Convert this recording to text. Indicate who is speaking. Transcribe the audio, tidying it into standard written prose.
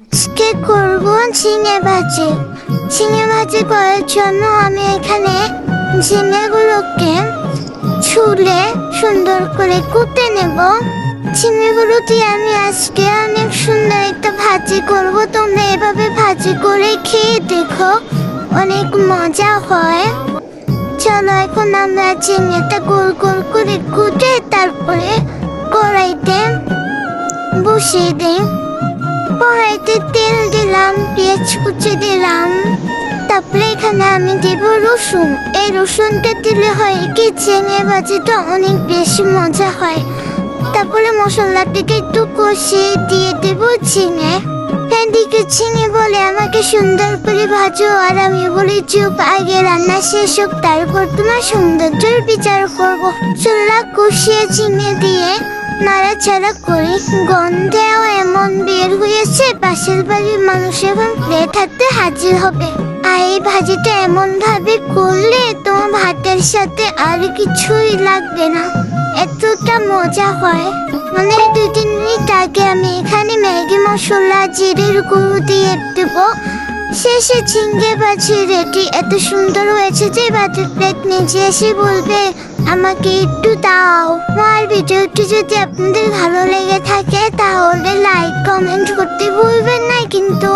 Speaker 1: আজকে করব ঝিঙে ভাজি। ঝিঙে ভাজি করার জন্য আমি এখানে ঝিঙেগুলোকে ছুলে সুন্দর করে কুটে নেব। ঝিঙেগুলো দিয়ে আমি আজকে অনেক সুন্দর একটা ভাজি করব। তোমরা এভাবে ভাজি করে খেয়ে দেখো, অনেক মজা হয়। চলো এখন আমরা ঝিঙেটা গোল গোল করে কুটে তারপরে কড়াইতে বসিয়ে দিই। কড়াইতে তেল দিলাম, পেঁয়াজ কুচি দিলাম, তারপরে এখানে আমি দেব রসুন। এই রসুনটা দিলে হয় কি ঝিঙে ভাজিটা অনেক বেশি মজা হয়। তারপরে মশলাটাকে একটু কষিয়ে দিয়ে দেব ঝিঙে। এদিকে ঝিঙে বলে আমাকে সুন্দর করে ভাজো, আর আমি বলি চুপ, আগে রান্না শেষ হোক তারপর তোমার সৌন্দর্যের বিচার করবো। চুলা কষিয়ে ঝিঙে দিয়ে নাড়াচাড়া করি। গন্ধেও এমন বের হয়েছে পাশের বাড়ির মানুষ এবং প্লেট হাতে হাজির হবে। আর এই ভাজিটা এমন ভাবে করলে তোমার ভাতের সাথে আর কিছুই লাগবে না, এতটা মজা হয়। মানে 2-3 মিনিট আগে আমি এখানে ম্যাগি মশলা, জিরের গুঁড়ো দিয়ে দেবো। শেষে ঝিঙে ভাজি রেডি। এত সুন্দর হয়েছে যে ভাতের প্লেট নিচে এসে বলবে আমাকে একটু দাও। আমার ভিডিওটি যদি আপনাদের ভালো লেগে থাকে তাহলে লাইক কমেন্ট করতে ভুলবেন না কিন্তু।